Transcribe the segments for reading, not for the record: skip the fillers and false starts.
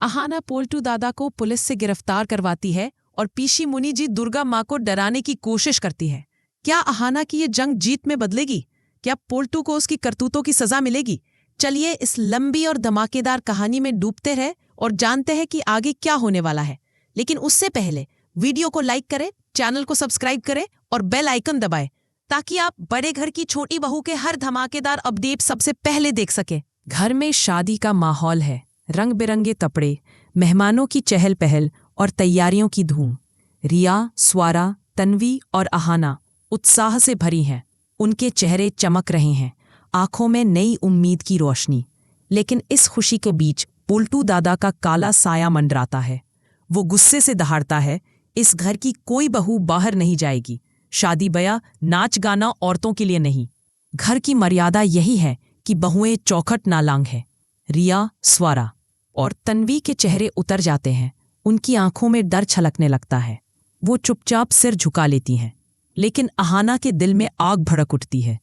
अहाना पोल्टू दादा को पुलिस से गिरफ्तार करवाती है और पीशी मुनि जी दुर्गा माँ को डराने की कोशिश करती है। क्या अहाना की ये जंग जीत में बदलेगी? क्या पोल्टू को उसकी करतूतों की सजा मिलेगी? चलिए इस लंबी और धमाकेदार कहानी में डूबते रहे और जानते हैं कि आगे क्या होने वाला है। लेकिन उससे पहले वीडियो को लाइक करें, चैनल को सब्सक्राइब करें और बेल आइकन दबाएं ताकि आप बड़े घर की छोटी बहू के हर धमाकेदार अपडेट सबसे पहले देख सके। घर में शादी का माहौल है, रंग बिरंगे कपड़े, मेहमानों की चहल पहल और तैयारियों की धूम। रिया, स्वारा, तन्वी और अहाना उत्साह से भरी हैं। उनके चेहरे चमक रहे हैं, आंखों में नई उम्मीद की रोशनी। लेकिन इस खुशी के बीच पोल्टू दादा का काला साया मंडराता है। वो गुस्से से दहाड़ता है, इस घर की कोई बहू बाहर नहीं जाएगी। शादी ब्याह, नाच गाना औरतों के लिए नहीं। घर की मर्यादा यही है कि बहुएं चौखट ना लांघें। रिया, स्वारा और तन्वी के चेहरे उतर जाते हैं। उनकी आंखों में डर छलकने लगता है। वो चुपचाप सिर झुका लेती हैं। लेकिन अहाना के दिल में आग भड़क उठती है।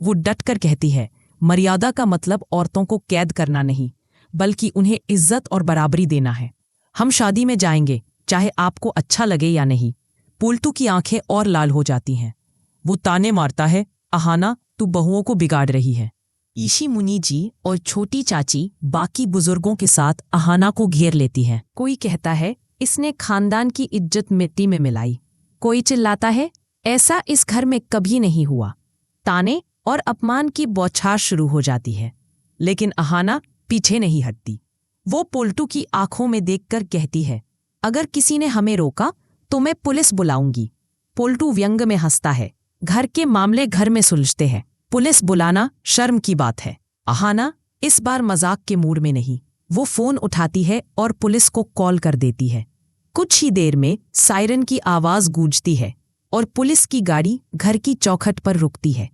वो डटकर कहती है, मर्यादा का मतलब औरतों को कैद करना नहीं, बल्कि उन्हें इज्जत और बराबरी देना है। हम शादी में जाएंगे, चाहे आपको अच्छा लगे या नहीं। पोल्टू की आंखें और लाल हो जाती हैं। वो ताने मारता है, अहाना तू बहुओं को बिगाड़ रही है। ईशी मुनि जी और छोटी चाची बाकी बुजुर्गों के साथ अहाना को घेर लेती हैं। कोई कहता है, इसने खानदान की इज्जत मिट्टी में मिलाई। कोई चिल्लाता है, ऐसा इस घर में कभी नहीं हुआ। ताने और अपमान की बौछार शुरू हो जाती है। लेकिन अहाना पीछे नहीं हटती। वो पोल्टू की आंखों में देखकर कहती है, अगर किसी ने हमें रोका तो मैं पुलिस बुलाऊंगी। पोल्टू व्यंग में हंसता है, घर के मामले घर में सुलझते हैं, पुलिस बुलाना शर्म की बात है। अहाना इस बार मजाक के मूड में नहीं। वो फोन उठाती है और पुलिस को कॉल कर देती है। कुछ ही देर में सायरन की आवाज गूंजती है और पुलिस की गाड़ी घर की चौखट पर रुकती है।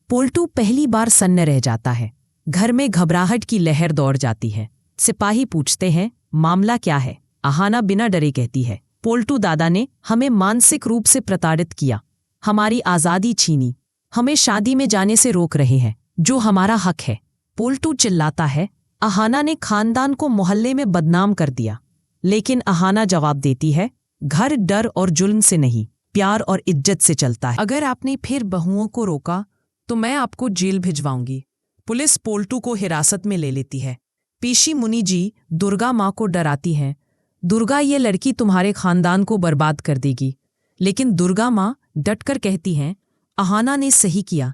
पोल्टू पहली बार सन्न रह जाता है। घर में घबराहट की लहर दौड़ जाती है। सिपाही पूछते हैं, मामला क्या है? अहाना बिना डरे कहती है, पोल्टू दादा ने हमें मानसिक रूप से प्रताड़ित किया, हमारी आज़ादी छीनी, हमें शादी में जाने से रोक रहे हैं, जो हमारा हक है। पोल्टू चिल्लाता है, अहाना ने खानदान को मोहल्ले में बदनाम कर दिया। लेकिन अहाना जवाब देती है, घर डर और जुल्म से नहीं, प्यार और इज्जत से चलता है। अगर आपने फिर बहुओं को रोका तो मैं आपको जेल भिजवाऊंगी। पुलिस पोल्टू को हिरासत में ले लेती है। पीशी मुनि जी दुर्गा माँ को डराती हैं, दुर्गा ये लड़की तुम्हारे खानदान को बर्बाद कर देगी। लेकिन दुर्गा माँ डटकर कहती हैं, अहाना ने सही किया,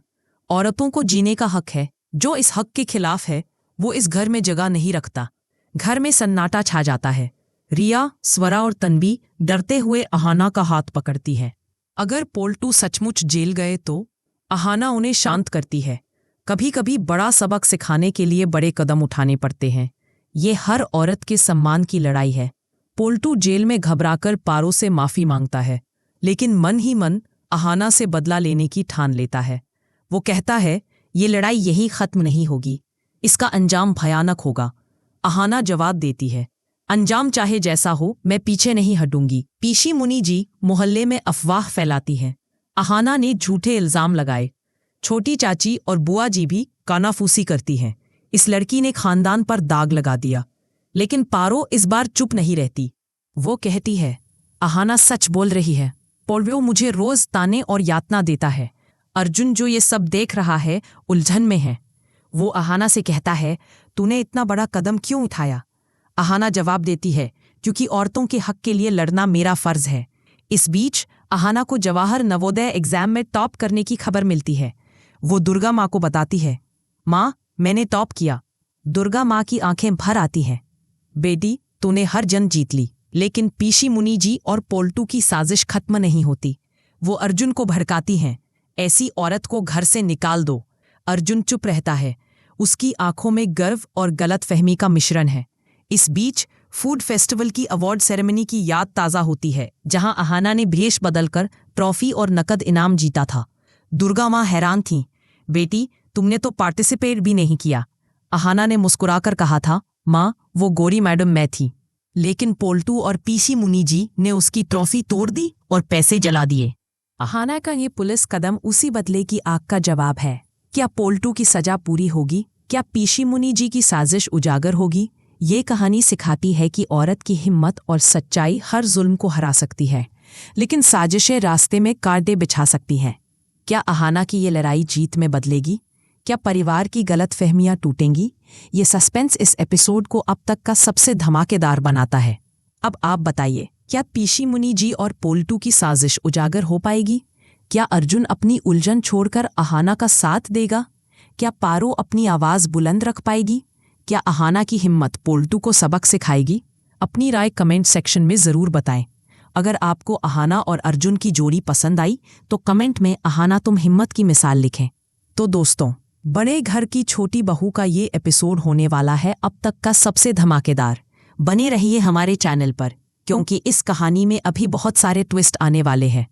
औरतों को जीने का हक है। जो इस हक के खिलाफ है वो इस घर में जगह नहीं रखता। घर में सन्नाटा छा जाता है। रिया, स्वरा और तन्वी डरते हुए अहाना का हाथ पकड़ती है। अगर पोल्टू सचमुच जेल गए तो? अहाना उन्हें शांत करती है, कभी कभी बड़ा सबक सिखाने के लिए बड़े कदम उठाने पड़ते हैं। ये हर औरत के सम्मान की लड़ाई है। पोल्टू जेल में घबराकर पारो से माफी मांगता है, लेकिन मन ही मन अहाना से बदला लेने की ठान लेता है। वो कहता है, ये लड़ाई यहीं खत्म नहीं होगी, इसका अंजाम भयानक होगा। अहाना जवाब देती है, अंजाम चाहे जैसा हो, मैं पीछे नहीं हटूंगी। पीशी मुनि जी मोहल्ले में अफवाह फैलाती हैं, अहाना ने झूठे इल्जाम लगाए। छोटी चाची और बुआ जी भी कानाफूसी करती हैं, इस लड़की ने खानदान पर दाग लगा दिया। लेकिन पारो इस बार चुप नहीं रहती। वो कहती है, अहाना सच बोल रही है, पोल्टू मुझे रोज ताने और यातना देता है। अर्जुन जो ये सब देख रहा है उलझन में है। वो अहाना से कहता है, तूने इतना बड़ा कदम क्यों उठाया? अहाना जवाब देती है, क्योंकि औरतों के हक के लिए लड़ना मेरा फर्ज है। इस बीच अहाना को जवाहर नवोदय एग्जाम में टॉप करने की खबर मिलती है। वो दुर्गा माँ को बताती है, माँ मैंने टॉप किया। दुर्गा माँ की आंखें भर आती हैं, बेटी तूने हर जंग जीत ली। लेकिन पीशी मुनि जी और पोल्टू की साजिश खत्म नहीं होती। वो अर्जुन को भड़काती हैं, ऐसी औरत को घर से निकाल दो। अर्जुन चुप रहता है, उसकी आंखों में गर्व और गलतफहमी का मिश्रण है। इस बीच फूड फेस्टिवल की अवार्ड सेरेमनी की याद ताज़ा होती है, जहां अहाना ने भेष बदलकर ट्रॉफी और नकद इनाम जीता था। दुर्गा माँ हैरान थीं, बेटी तुमने तो पार्टिसिपेट भी नहीं किया। अहाना ने मुस्कुराकर कहा था, माँ वो गोरी मैडम मैं थी। लेकिन पोल्टू और पीशी मुनि जी ने उसकी ट्रॉफी तोड़ दी और पैसे जला दिए। अहाना का ये पुलिस कदम उसी बदले की आग का जवाब है। क्या पोल्टू की सजा पूरी होगी? क्या पीशी मुनि जी की साजिश उजागर होगी? ये कहानी सिखाती है कि औरत की हिम्मत और सच्चाई हर जुल्म को हरा सकती है, लेकिन साजिशें रास्ते में कांटे बिछा सकती हैं। क्या अहाना की ये लड़ाई जीत में बदलेगी? क्या परिवार की गलतफहमियां टूटेंगी? ये सस्पेंस इस एपिसोड को अब तक का सबसे धमाकेदार बनाता है। अब आप बताइए, क्या पीशी मुनि जी और पोल्टू की साजिश उजागर हो पाएगी? क्या अर्जुन अपनी उलझन छोड़कर अहाना का साथ देगा? क्या पारो अपनी आवाज बुलंद रख पाएगी? क्या अहाना की हिम्मत पोल्टू को सबक सिखाएगी? अपनी राय कमेंट सेक्शन में जरूर बताएं। अगर आपको अहाना और अर्जुन की जोड़ी पसंद आई तो कमेंट में अहाना तुम हिम्मत की मिसाल लिखें। तो दोस्तों, बड़े घर की छोटी बहू का ये एपिसोड होने वाला है अब तक का सबसे धमाकेदार। बने रहिए हमारे चैनल पर, क्योंकि इस कहानी में अभी बहुत सारे ट्विस्ट आने वाले हैं।